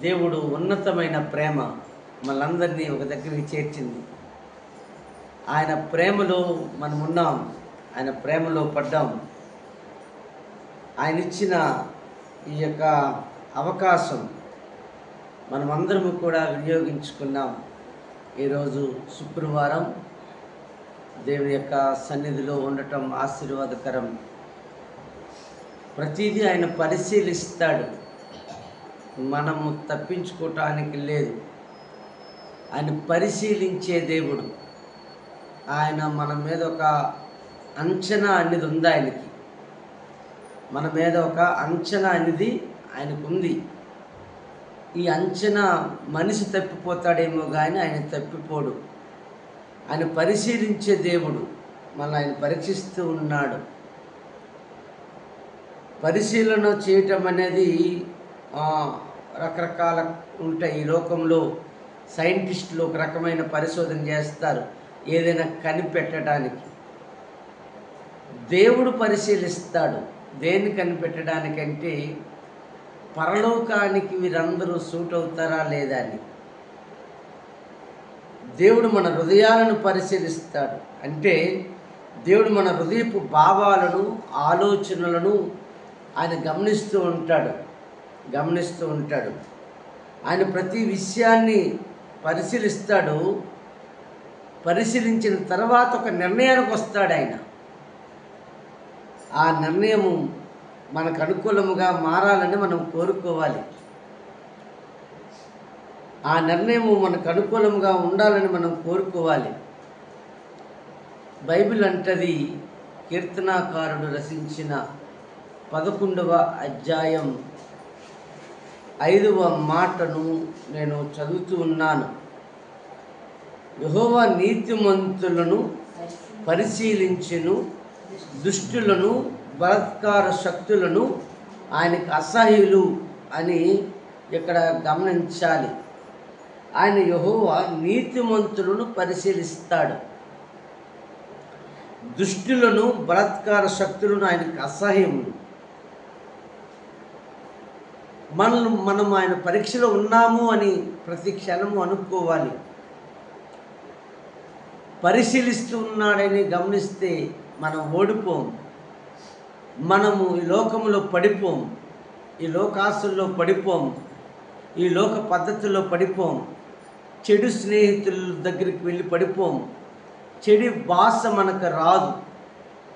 దేవుడు ఉన్నతమైన ప్రేమ మనందరినీ ఒక దగ్గరికి చేర్చింది. ఆయన ప్రేమలో మనం ఉన్నాం, ఆయన ప్రేమలో పడ్డాం. ఆయన ఇచ్చిన ఈ యొక్క అవకాశం మనమందరము కూడా వినియోగించుకున్నాం. ఈరోజు శుక్రవారం దేవుని యొక్క సన్నిధిలో ఉండటం ఆశీర్వాదకరం. ప్రతిదీ ఆయన పరిశీలిస్తాడు, మనము తప్పించుకోవటానికి లేదు. ఆయన పరిశీలించే దేవుడు. ఆయన మన మీద ఒక అంచనా అనేది ఉంది. ఆయనకి మన మీద ఒక అంచనా అనేది ఆయనకు ఉంది. ఈ అంచనా మనిషి తప్పిపోతాడేమో కానీ ఆయన తప్పిపోడు. ఆయన పరిశీలించే దేవుడు. మళ్ళీ ఆయన పరీక్షిస్తూ ఉన్నాడు. పరిశీలన చేయటం అనేది రకరకాల ఉంటాయి. ఈ లోకంలో సైంటిస్టులు ఒక రకమైన పరిశోధన చేస్తారు ఏదైనా కనిపెట్టడానికి. దేవుడు పరిశీలిస్తాడు. దేన్ని కనిపెట్టడానికంటే పరలోకానికి వీరందరూ సూట్ అవుతారా లేదా అని. దేవుడు మన హృదయాలను పరిశీలిస్తాడు. అంటే దేవుడు మన హృదయపు భావాలను, ఆలోచనలను ఆయన గమనిస్తూ ఉంటాడు. ఆయన ప్రతి విషయాన్ని పరిశీలిస్తాడు. పరిశీలించిన తర్వాత ఒక నిర్ణయానికి వస్తాడు ఆయన. ఆ నిర్ణయము మనకు అనుకూలముగా మారాలని మనం కోరుకోవాలి. ఆ నిర్ణయము మనకు అనుకూలంగా ఉండాలని మనం కోరుకోవాలి. బైబిల్ అంటది, కీర్తనాకారుడు రచించిన 11వ అధ్యాయం 5వ మాటను నేను చదువుతూ ఉన్నాను. యెహోవా నీతిమంతులను పరిశీలించెను, దుష్టులను బలాత్కార శక్తులను ఆయనకు అసహ్యులు అని ఇక్కడ గమనించాలి. ఆయన యెహోవా నీతిమంతులను పరిశీలిస్తాడు, దుష్టులను బలాత్కార శక్తులను ఆయనకు అసహ్యములు. మనం ఆయన పరీక్షలో ఉన్నాము అని ప్రతి క్షణము అనుకోవాలి. పరిశీలిస్తూ ఉన్నాడని గమనిస్తే మనం ఓడిపోం. మనము ఈ లోకములో పడిపోం, ఈ లోకాశల్లో పడిపోం, ఈ లోక పద్ధతుల్లో పడిపోం, చెడు స్నేహితుల దగ్గరికి వెళ్ళి పడిపోం. చెడు భాష మనకు రాదు,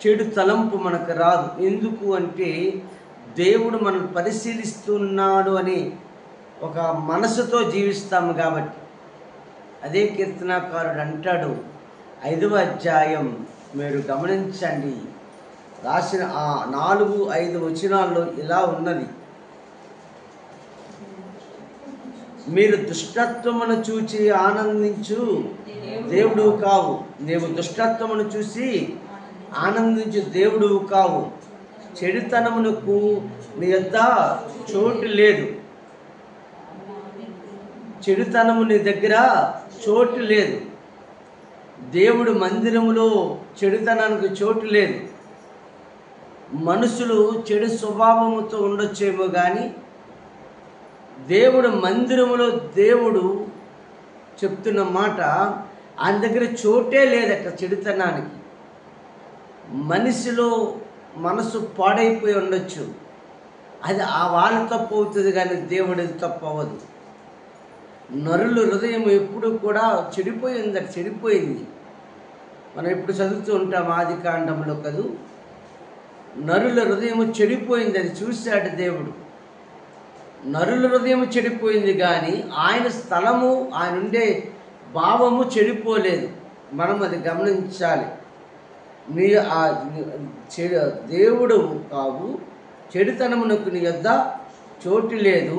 చెడు తలంపు మనకు రాదు. ఎందుకు అంటే దేవుడు మనం పరిశీలిస్తున్నాడు అని ఒక మనసుతో జీవిస్తాము కాబట్టి. అదే కీర్తనాకారుడు అంటాడు, 5వ అధ్యాయం మీరు గమనించండి, రాసిన ఆ 4-5 వచనాల్లో ఇలా ఉన్నది. మీరు దుష్టత్వమును చూచి ఆనందించు దేవుడు కావు. నీవు దుష్టత్వమును చూసి ఆనందించు దేవుడు కావు. చెడుతనమునకు నీ యొద్ద చోటు లేదు. చెడుతనము నీ దగ్గర చోటు లేదు. దేవుడు మందిరములో చెడుతనానికి చోటు లేదు. మనుషులు చెడు స్వభావముతో ఉండొచ్చేమో కానీ దేవుడు మందిరములో, దేవుడు చెప్తున్న మాట, ఆయన దగ్గర చోటే లేదట చెడుతనానికి. మనిషిలో మనసు పాడైపోయి ఉండొచ్చు, అది ఆ వాళ్ళ తప్పు అవుతుంది కానీ దేవుడిది తప్పు అవ్వదు. నరుల హృదయం ఎప్పుడు కూడా చెడిపోయింది. మనం ఎప్పుడు చదువుతూ ఉంటాం ఆదికాండంలో కదూ, నరుల హృదయం చెడిపోయింది. అది చూశాడు దేవుడు. నరుల హృదయం చెడిపోయింది కానీ ఆయన స్థలము, ఆయన ఉండే భావము చెడిపోలేదు. మనం అది గమనించాలి. దేవుడు కావు, చెడుతనమునకు నీ యొద్ద చోటు లేదు.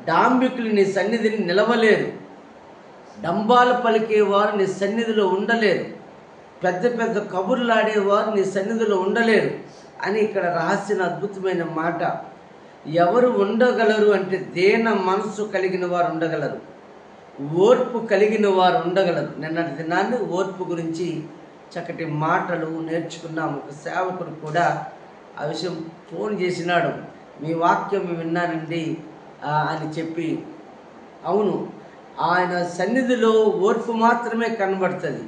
డాంబికులు నీ సన్నిధిని నిలవలేరు. డంబాలు పలికేవారు నీ సన్నిధిలో ఉండలేరు. పెద్ద పెద్ద కబుర్లాడేవారు నీ సన్నిధిలో ఉండలేరు అని ఇక్కడ రాసిన అద్భుతమైన మాట. ఎవరు ఉండగలరు అంటే దేన మనసు కలిగిన వారు ఉండగలరు, ఓర్పు కలిగిన వారు ఉండగలరు. నిన్నటి దినాన్ని ఓర్పు గురించి చక్కటి మాటలు నేర్చుకున్నాము. ఒక సేవకుడు కూడా ఆ విషయం ఫోన్ చేసినాడు, మీ వాక్యం విన్నానండి అని చెప్పి అవును, ఆయన సన్నిధిలో ఓర్పు మాత్రమే కనబడుతుంది,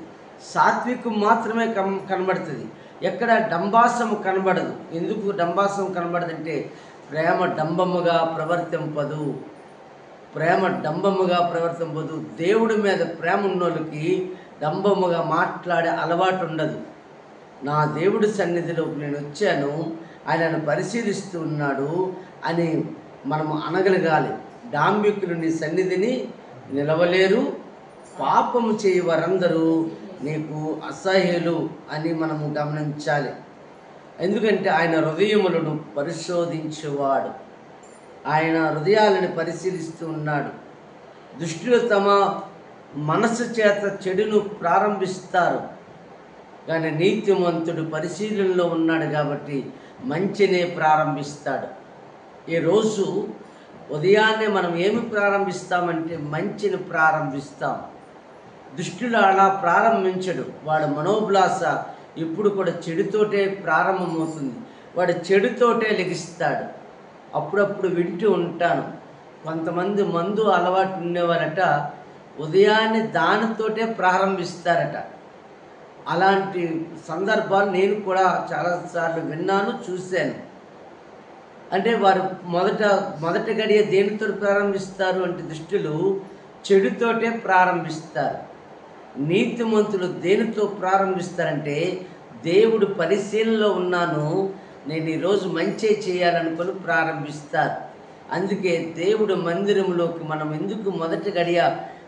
సాత్వికం మాత్రమే కనబడుతుంది. ఎక్కడ డంబాసము కనబడదు. ఎందుకు డంబాసం కనబడదంటే ప్రేమ డంబముగా ప్రవర్తింపదు. ప్రేమ డంబముగా ప్రవర్తింపదు. దేవుడి మీద ప్రేమ ఉన్నోళ్ళకి డంబముగా మాట్లాడే అలవాటు ఉండదు. నా దేవుడి సన్నిధిలో నేను వచ్చాను, ఆయనను పరిశీలిస్తూ ఉన్నాడు అని మనము అనగలగాలి. డాంబికులు నీ సన్నిధిని నిలవలేరు, పాపము చేయి వారందరూ నీకు అసహ్యులు అని మనము గమనించాలి. ఎందుకంటే ఆయన హృదయములను పరిశోధించేవాడు, ఆయన హృదయాలను పరిశీలిస్తూ ఉన్నాడు. దుష్టులు తమ మనసు చేత చెడును ప్రారంభిస్తారు, కానీ నీతిమంతుడు పరిశీలనలో ఉన్నాడు కాబట్టి మంచినే ప్రారంభిస్తాడు. ఈరోజు ఉదయాన్నే మనం ఏమి ప్రారంభిస్తామంటే మంచిని ప్రారంభిస్తాం. దుష్టుడు అలా ప్రారంభించడు. వాడు మనోభిలాష ఇప్పుడు కూడా చెడుతోటే ప్రారంభమవుతుంది. వాడు చెడుతోటే లెగిస్తాడు. అప్పుడప్పుడు వింటూ ఉంటాను, కొంతమంది మందు అలవాటు ఉండేవారట, ఉదయాన్నే దానితోటే ప్రారంభిస్తారట. అలాంటి సందర్భాలు నేను కూడా చాలాసార్లు విన్నాను, చూశాను. అంటే వారు మొదట గడియ దేనితో ప్రారంభిస్తారు అంటే దుష్టులు చెడుతోటే ప్రారంభిస్తారు. నీతిమంతులు దేనితో ప్రారంభిస్తారంటే దేవుడు పరిశీలనలో ఉన్నాను, నేను ఈరోజు మంచి చేయాలనుకొని ప్రారంభిస్తారు. అందుకే దేవుడు మందిరంలోకి మనం ఎందుకు మొదటి గడియ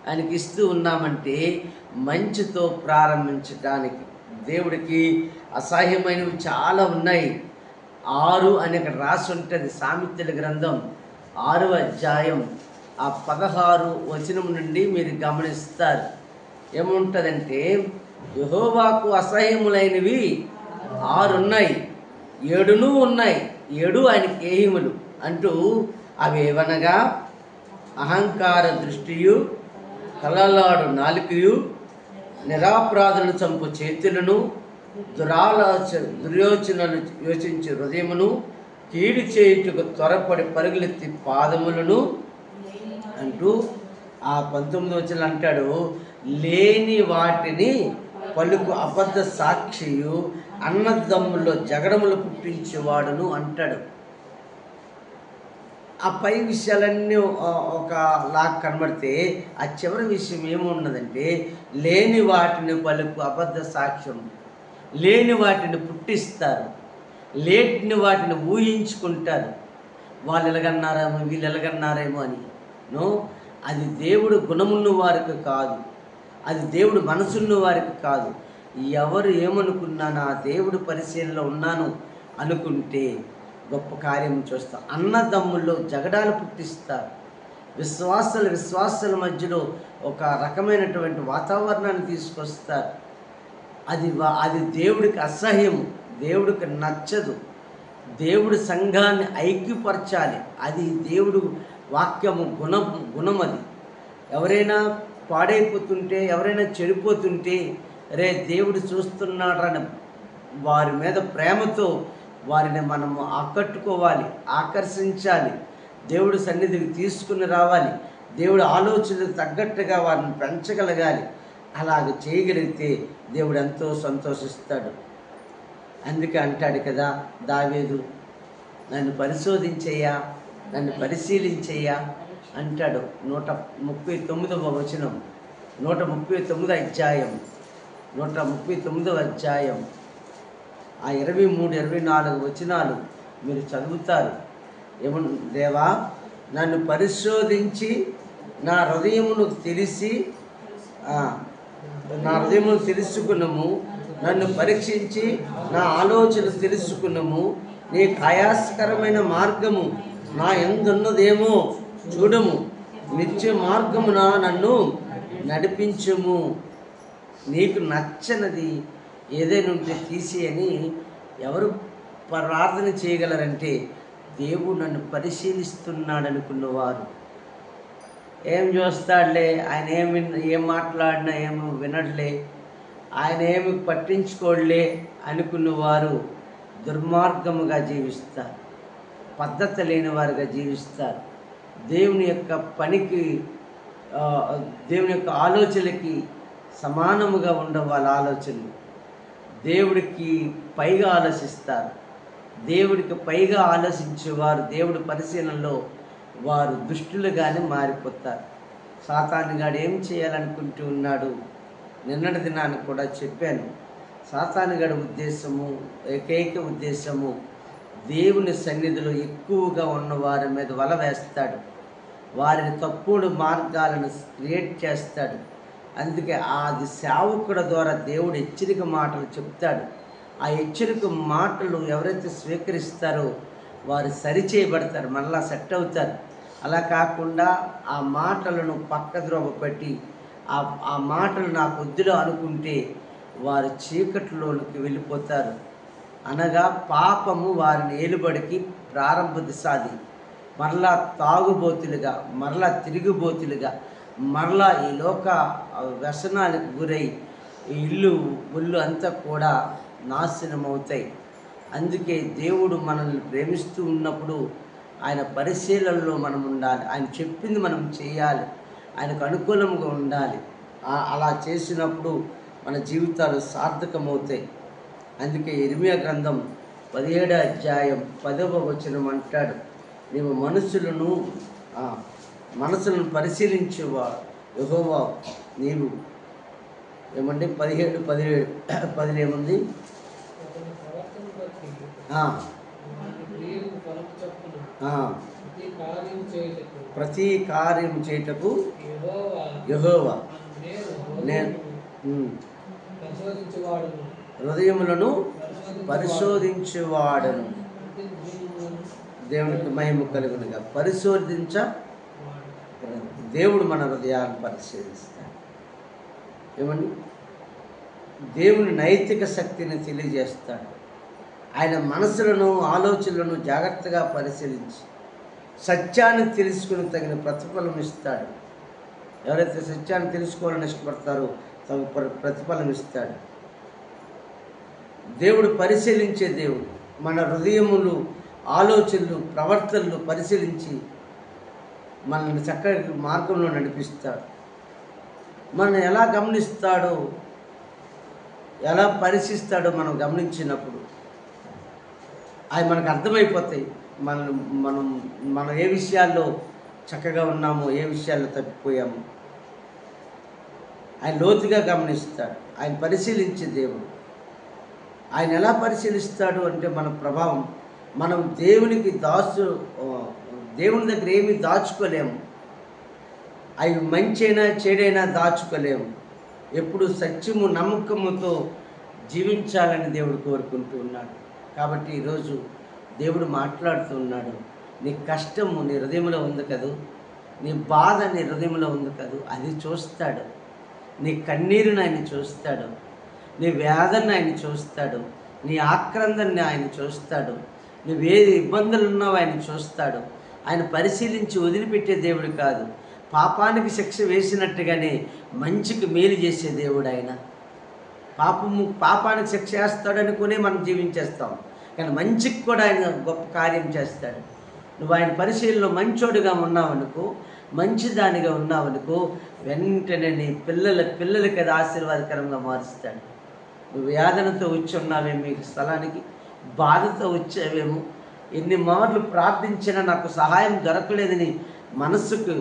ఆయనకి ఇస్తూ ఉన్నామంటే మంచితో ప్రారంభించడానికి. దేవుడికి అసహ్యమైనవి చాలా ఉన్నాయి. 6 అని అక్కడ రాసి ఉంటుంది, సామెతల గ్రంథం 6వ అధ్యాయం 16 వచనం నుండి మీరు గమనిస్తారు. ఏముంటుందంటే, యెహోవాకు అసహ్యములైనవి 6 ఉన్నాయి, 7 ఉన్నాయి, 7 ఆయనకి ఏహిములు అంటూ అవి ఏవనగా అహంకార దృష్టియు, కలలాడు నాలుకయు, నిరాపరాధులను చంపు చేతులను, దుర్యోచనలు యోచించే హృదయమును, కీడు చేయుటకు త్వరపడి పరుగులెత్తి పాదములను అంటూ ఆ 19వ వచనం అంటాడు, లేని వాటిని పలుకు అబద్ధ సాక్షియు, అన్నదమ్ముల్లో జగడములు పుట్టించేవాడును అంటాడు. ఆ పై విషయాలన్నీ ఒకలాగా కనబడితే ఆ చివరి విషయం ఏమున్నదంటే, లేని వాటిని పలుకు అబద్ధ సాక్ష్యం. లేని వాటిని పుట్టిస్తారు, లేని వాటిని ఊహించుకుంటారు. వాళ్ళు ఎలాగన్నారేమో, వీళ్ళు ఎలాగన్నారేమో అని. నో, అది దేవుడు గుణమున్న వారికి కాదు, అది దేవుడు మనసున్న వారికి కాదు. ఎవరు ఏమనుకున్నా నా దేవుడు పరిశీలనలో ఉన్నాను అనుకుంటే గొప్ప కార్యం చూస్తాం. అన్నదమ్ముల్లో జగడాలు పుట్టిస్తారు. విశ్వాసాల మధ్యలో ఒక రకమైనటువంటి వాతావరణాన్ని తీసుకొస్తారు. అది దేవుడికి అసహ్యం, దేవుడికి నచ్చదు. దేవుడి సంఘాన్ని ఐక్యపరచాలి, అది దేవుడు వాక్యము గుణం అది. ఎవరైనా పాడైపోతుంటే, ఎవరైనా చెడిపోతుంటే, రే దేవుడు చూస్తున్నాడని వారి మీద ప్రేమతో వారిని మనము ఆకట్టుకోవాలి, ఆకర్షించాలి, దేవుడి సన్నిధికి తీసుకుని రావాలి, దేవుడి ఆలోచనకు తగ్గట్టుగా వారిని పెంచగలగాలి. అలాగ చేయగలిగితే దేవుడు ఎంతో సంతోషిస్తాడు. అందుకే అంటాడు కదా దావీదు, నన్ను పరిశోధించయ్యా, నన్ను పరిశీలించయ్యా అంటాడు. 139వ వచనం, 139వ అధ్యాయం, 139వ అధ్యాయం ఆ 23, 24 వచనాలు మీరు చదువుతారు. దేవా, నన్ను పరిశోధించి నా హృదయమును తెలుసుకున్నాము, నన్ను పరీక్షించి నా ఆలోచన తెలుసుకున్నాము. నీ ఆయాసకరమైన మార్గము నా ఎందున్నదేమో చూడము, నిత్య మార్గమున నన్ను నడిపించుము. నీకు నచ్చనిది ఏదైనా ఉంటే తీసేయని ఎవరు ప్రార్థన చేయగలరంటే దేవుడు నన్ను పరిశీలిస్తున్నాడు అనుకున్నవారు. ఏం చూస్తాడులే, ఆయన ఏం మాట్లాడినా ఏమి వినట్లే, ఆయన ఏమి పట్టించుకోడలే అనుకున్నవారు దుర్మార్గముగా జీవిస్తారు, పద్ధతి లేని వారుగా జీవిస్తారు, దేవుని యొక్క పనికి ఆ, దేవుని యొక్క ఆలోచనలకి సమానముగా ఉండవు వాళ్ళ ఆలోచనలు. దేవుడికి పైగా ఆలోచిస్తారు. దేవుడికి పైగా ఆలోచించేవారు దేవుడి పరిశీలనలో వారు దుష్టులుగానే మారిపోతారు. సాతానుగాడు ఏం చేయాలనుకుంటూ ఉన్నాడు? నిన్నటి దినాన్ని కూడా చెప్పాను. సాతానుగాడి ఉద్దేశము, ఏకైక ఉద్దేశము దేవుని సన్నిధిలో ఎక్కువగా ఉన్న వారి మీద వల వేస్తాడు. వారిని తప్పుడు మార్గాలను క్రియేట్ చేస్తాడు. అందుకే అది సేవకుడి ద్వారా దేవుడు హెచ్చరిక మాటలు చెప్తాడు. ఆ హెచ్చరిక మాటలు ఎవరైతే స్వీకరిస్తారో వారు సరిచేయబడతారు, మళ్ళా సెట్ అవుతారు. అలా కాకుండా ఆ మాటలను పక్కద్రోవ పెట్టి ఆ మాటలు నాకు వద్దులో అనుకుంటే వారు చీకటిలోనికి వెళ్ళిపోతారు. అనగా పాపము వారిని ఏలుబడికి ప్రారంభ దిశాది. మరలా తాగుబోతులుగా, మరలా తిరుగుబోతులుగా, మరలా ఈ లోక వ్యసనాలకు గురై ఈ ఒళ్ళు అంతా కూడా నాశనం అవుతాయి. అందుకే దేవుడు మనల్ని ప్రేమిస్తూ ఉన్నప్పుడు ఆయన పరిశీలనలో మనం ఉండాలి. ఆయన చెప్పింది మనం చేయాలి. ఆయనకు అనుకూలంగా ఉండాలి. అలా చేసినప్పుడు మన జీవితాలు సార్థకమవుతాయి. అందుకే ఇర్మియా గ్రంథం 17వ అధ్యాయం 10వ వచనం అంటాడు, నీవు మనసులను పరిశీలించేవా యెహోవా నీవు. ఏమండి 17 ఏముంది? ప్రతి కార్యం చేయుటకు యెహోవా నేను హృదయములను పరిశోధించేవాడను. దేవునికి మహిమ కలుగునుగా. దేవుడు మన హృదయాన్ని పరిశీలిస్తాడు. ఏమండి? దేవుని నైతిక శక్తిని తెలియజేస్తాడు. ఆయన మనసులను, ఆలోచనలను జాగ్రత్తగా పరిశీలించి సత్యాన్ని తెలుసుకుని తగిన ప్రతిఫలం ఇస్తాడు. ఎవరైతే సత్యాన్ని తెలుసుకోవాలని ఇష్టపడతారో తగు ప్రతిఫలం ఇస్తాడు. దేవుడు పరిశీలించే దేవుడు. మన హృదయములు, ఆలోచనలు, ప్రవర్తనలు పరిశీలించి మనల్ని చక్కటి మార్గంలో నడిపిస్తాడు. మనం ఎలా గమనిస్తాడో, ఎలా పరిశీలిస్తాడో మనం గమనించినప్పుడు అవి మనకు అర్థమైపోతాయి. మనం ఏ విషయాల్లో చక్కగా ఉన్నామో, ఏ విషయాల్లో తప్పిపోయామో ఆయన లోతుగా గమనిస్తాడు. ఆయన పరిశీలించే దేవుడు. ఆయన ఎలా పరిశీలిస్తాడు అంటే మన ప్రభావం, మనం దేవుని దగ్గర ఏమీ దాచుకోలేము. అవి మంచైనా చెడైనా దాచుకోలేము. ఎప్పుడు సత్యము, నమ్మకముతో జీవించాలని దేవుడు కోరుకుంటూ ఉన్నాడు. కాబట్టి ఈరోజు దేవుడు మాట్లాడుతూ ఉన్నాడు. నీ కష్టము నీ హృదయంలో ఉంది కదూ, నీ బాధ నీ హృదయంలో ఉంది కదూ, అది చూస్తాడు. నీ కన్నీరుని ఆయన చూస్తాడు, నీ వేదన ఆయన చూస్తాడు, నీ ఆక్రందన్ని ఆయన చూస్తాడు, నువ్వే ఇబ్బందులు ఉన్నావు ఆయన చూస్తాడు. ఆయన పరిశీలించి వదిలిపెట్టే దేవుడు కాదు. పాపానికి శిక్ష వేసినట్టుగానే మంచికి మేలు చేసే దేవుడు ఆయన. పాపానికి శిక్ష వేస్తాడనుకునే మనం జీవించేస్తాం, కానీ మంచికి కూడా ఆయన గొప్ప కార్యం చేస్తాడు. నువ్వు ఆయన పరిశీలనలో మంచోడుగా ఉన్నావనుకో, మంచిదానిగా ఉన్నావనుకో, వెంటనే నీ పిల్లలకి అది ఆశీర్వాదకరంగా మారుస్తాడు. నువ్వు వేదనతో వచ్చి ఉన్నావేమో ఈ స్థలానికి, బాధతో వచ్చావేమో, ఎన్ని మార్లు ప్రార్థించినా నాకు సహాయం దొరకలేదని మనస్సుకు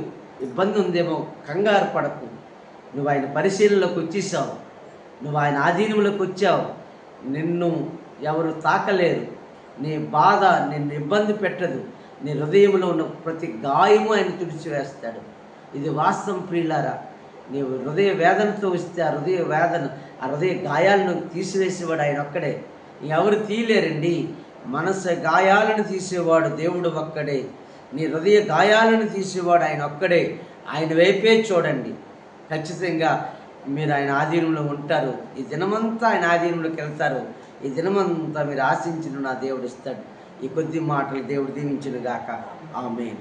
ఇబ్బంది ఉందేమో, కంగారు పడకు. నువ్వు ఆయన పరిశీలనలోకి వచ్చేసావు, నువ్వు ఆయన ఆధీనంలోకి వచ్చావు. నిన్ను ఎవరు తాకలేరు. నీ బాధ నిన్ను ఇబ్బంది పెట్టదు. నీ హృదయంలో ఉన్న ప్రతి గాయము ఆయన తుడిచివేస్తాడు. ఇది వాస్తవం ప్రియులారా. నీవు హృదయ వేదనతో వస్తే ఆ హృదయ గాయాలను తీసివేసేవాడు ఆయన ఒక్కడే. ఎవరు తీయలేరండి. మనసు గాయాలను తీసేవాడు దేవుడు ఒక్కడే. నీ హృదయ గాయాలను తీసేవాడు ఆయన ఒక్కడే. ఆయన వైపే చూడండి. ఖచ్చితంగా మీరు ఆయన ఆధీనంలో ఉంటారు. ఈ దినమంతా ఆయన ఆధీనంలోకి వెళ్తారు. ఈ దినమంతా మీరు ఆశించిన నా దేవుడు ఇస్తాడు. ఈ కొద్ది మాటలు దేవుడు దీవించును గాక. ఆమేన్.